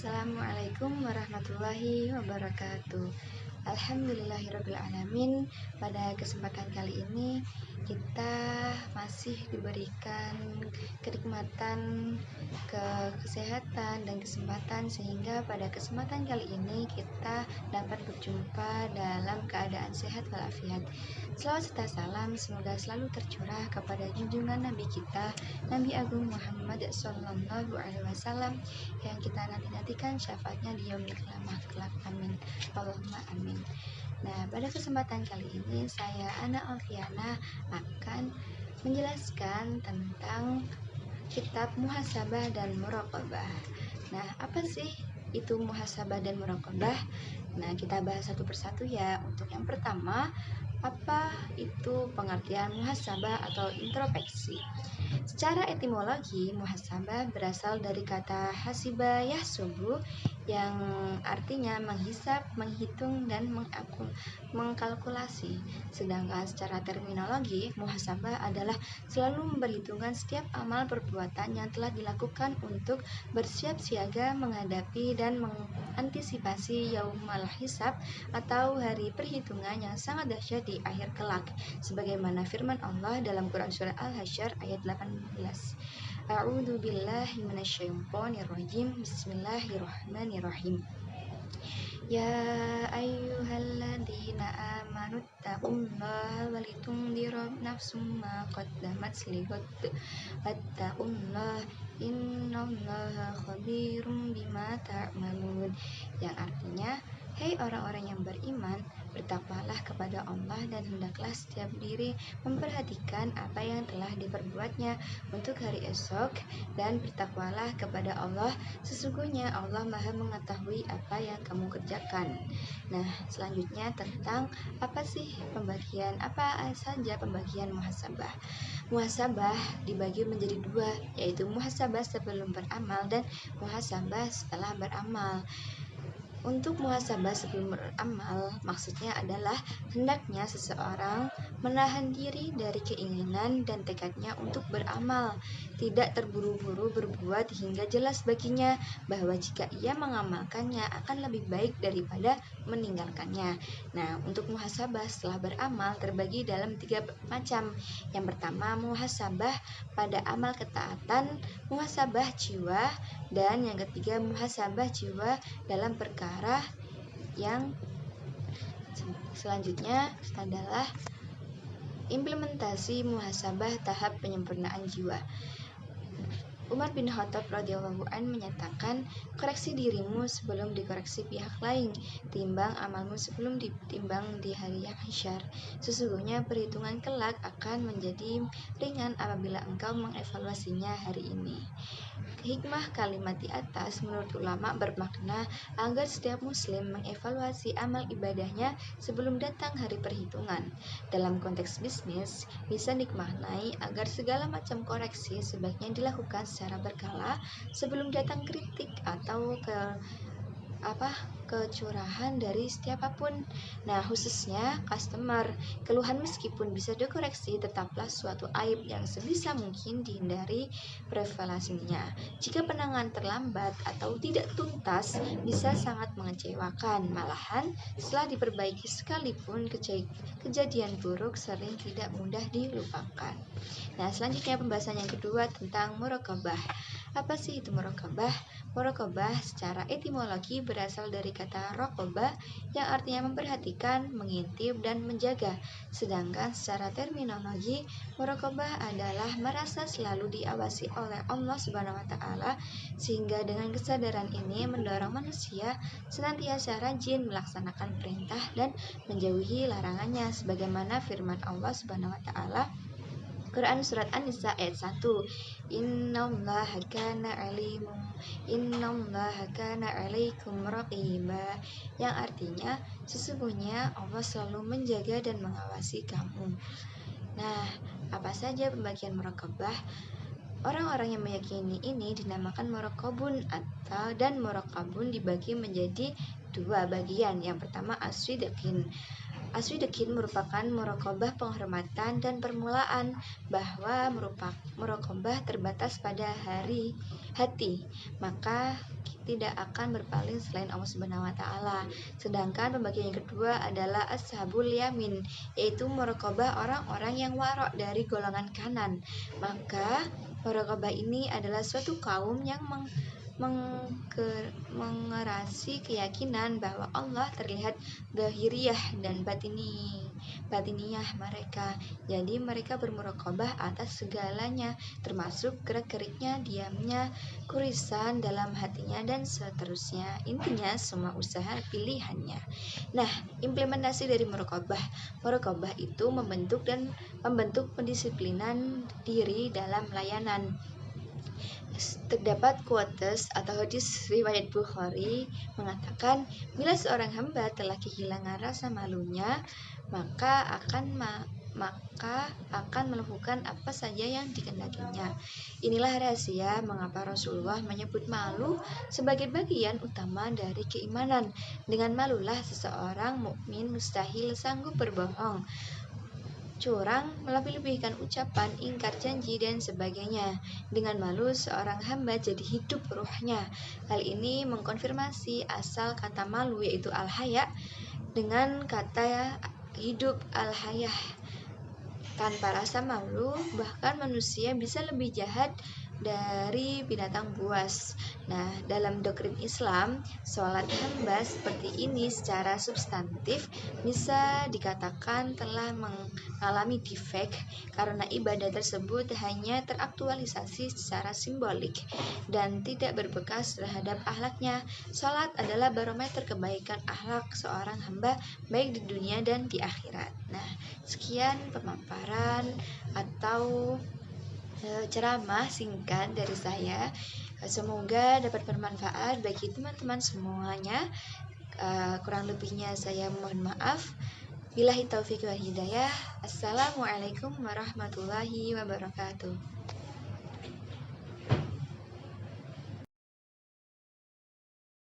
Assalamualaikum warahmatullahi wabarakatuh. Alhamdulillahirrabbilalamin. Pada kesempatan kali ini kita masih diberikan kenikmatan, kesehatan dan kesempatan, sehingga pada kesempatan kali ini kita dapat berjumpa dalam keadaan sehat walafiat. Selawat serta salam semoga selalu tercurah kepada junjungan Nabi kita, Nabi Agung Muhammad Sallallahu Alaihi Wasallam, yang kita nantikan syafaatnya di yaumil qiyamah kelak. Amin. Allahumma amin. Nah, pada kesempatan kali ini saya Ana Alfiana akan menjelaskan tentang kitab Muhasabah dan Muraqabah. Nah, apa sih itu muhasabah dan muraqabah? Nah, kita bahas satu persatu ya. Untuk yang pertama, apa itu pengertian muhasabah atau introspeksi? Secara etimologi, muhasabah berasal dari kata hasiba yahsubu yang artinya menghisap, menghitung, dan mengkalkulasi. Sedangkan secara terminologi, muhasabah adalah selalu memperhitungkan setiap amal perbuatan yang telah dilakukan untuk bersiap siaga menghadapi dan mengantisipasi yaumal hisab atau hari perhitungan yang sangat dahsyat di akhir kelak, sebagaimana firman Allah dalam Quran surah Al-Hasyr ayat 18. A'udzu billahi minasyaitonir rajim. Bismillahirrahmanirrahim. Ya ayyuhalladzina amanu taqullaha walitunzir nafsum ma qaddamat lighad wattaqullaha innallaha khabirum bima ta'malun, yang artinya, hei orang-orang yang beriman, bertakwalah kepada Allah dan hendaklah setiap diri memperhatikan apa yang telah diperbuatnya untuk hari esok, dan bertakwalah kepada Allah, sesungguhnya Allah Maha mengetahui apa yang kamu kerjakan. Nah, selanjutnya tentang apa saja pembagian muhasabah. Muhasabah dibagi menjadi dua, yaitu muhasabah sebelum beramal dan muhasabah setelah beramal. Untuk muhasabah sebelum beramal, maksudnya adalah hendaknya seseorang menahan diri dari keinginan dan tekadnya untuk beramal, tidak terburu-buru berbuat hingga jelas baginya bahwa jika ia mengamalkannya akan lebih baik daripada meninggalkannya. Nah, untuk muhasabah setelah beramal terbagi dalam 3 macam. Yang pertama, muhasabah pada amal ketaatan, muhasabah jiwa, dan yang ketiga, muhasabah jiwa dalam perkara yang selanjutnya adalah implementasi muhasabah tahap penyempurnaan jiwa. Umar bin Khattab radhiyallahu an menyatakan, koreksi dirimu sebelum dikoreksi pihak lain, timbang amalmu sebelum ditimbang di hari yang hasyar. Sesungguhnya perhitungan kelak akan menjadi ringan apabila engkau mengevaluasinya hari ini. Hikmah kalimat di atas menurut ulama bermakna agar setiap muslim mengevaluasi amal ibadahnya sebelum datang hari perhitungan. Dalam konteks bisnis, bisa dimaknai agar segala macam koreksi sebaiknya dilakukan secara berkala sebelum datang kritik atau kecurahan dari siapapun. Nah, khususnya customer, keluhan meskipun bisa dikoreksi tetaplah suatu aib yang sebisa mungkin dihindari prevalasinya. Jika penanganan terlambat atau tidak tuntas, bisa sangat mengecewakan. Malahan, setelah diperbaiki sekalipun, kejadian buruk sering tidak mudah dilupakan. Nah, selanjutnya pembahasan yang kedua tentang muraqabah. Apa sih itu muraqabah? Muraqabah secara etimologi berasal dari kata raqabah yang artinya memperhatikan, mengintip, dan menjaga. Sedangkan secara terminologi, muraqabah adalah merasa selalu diawasi oleh Allah Subhanahu wa taala, sehingga dengan kesadaran ini mendorong manusia senantiasa rajin melaksanakan perintah dan menjauhi larangannya, sebagaimana firman Allah Subhanahu wa taala Quran surat An-Nisa ayat 1. Innallaha kana alaikum raqiba, yang artinya sesungguhnya Allah selalu menjaga dan mengawasi kamu. Nah, apa saja pembagian muraqabah? Orang-orang yang meyakini ini dinamakan muraqabun dan muraqabun dibagi menjadi 2 bagian. Yang pertama aswidakin. Aswidakin merupakan muraqabah penghormatan dan permulaan, bahwa muraqabah terbatas pada hati. Maka tidak akan berpaling selain Allah Subhanahu wa taala. Sedangkan pembagian yang kedua adalah ashabul yamin, yaitu muraqabah orang-orang yang warok dari golongan kanan. Maka muraqabah ini adalah suatu kaum yang mengerasi keyakinan bahwa Allah terlihat zahiriyah dan batiniyah mereka. Jadi mereka bermuraqabah atas segalanya, termasuk gerak-geriknya, diamnya, kurisan dalam hatinya, dan seterusnya. Intinya semua usaha pilihannya. Nah, implementasi dari muraqabah itu membentuk pendisiplinan diri dalam layanan. Terdapat quotes atau hadis riwayat Bukhari mengatakan, bila seorang hamba telah kehilangan rasa malunya, maka akan melakukan apa saja yang dikehendakinya. Inilah rahasia mengapa Rasulullah menyebut malu sebagai bagian utama dari keimanan. Dengan malulah seseorang mukmin mustahil sanggup berbohong, curang, melebih-lebihkan ucapan, ingkar janji, dan sebagainya. Dengan malu, seorang hamba jadi hidup ruhnya. Hal ini mengkonfirmasi asal kata malu, yaitu al-haya, dengan kata hidup al-hayah. Tanpa rasa malu, bahkan manusia bisa lebih jahat dari binatang buas. Nah, dalam doktrin Islam, sholat hamba seperti ini secara substantif bisa dikatakan telah mengalami defek karena ibadah tersebut hanya teraktualisasi secara simbolik dan tidak berbekas terhadap akhlaknya. Sholat adalah barometer kebaikan akhlak seorang hamba baik di dunia dan di akhirat. Nah, sekian pemaparan atau ceramah singkat dari saya. Semoga dapat bermanfaat bagi teman-teman semuanya. Kurang lebihnya saya mohon maaf. Billahi taufiq wal hidayah. Assalamualaikum warahmatullahi wabarakatuh.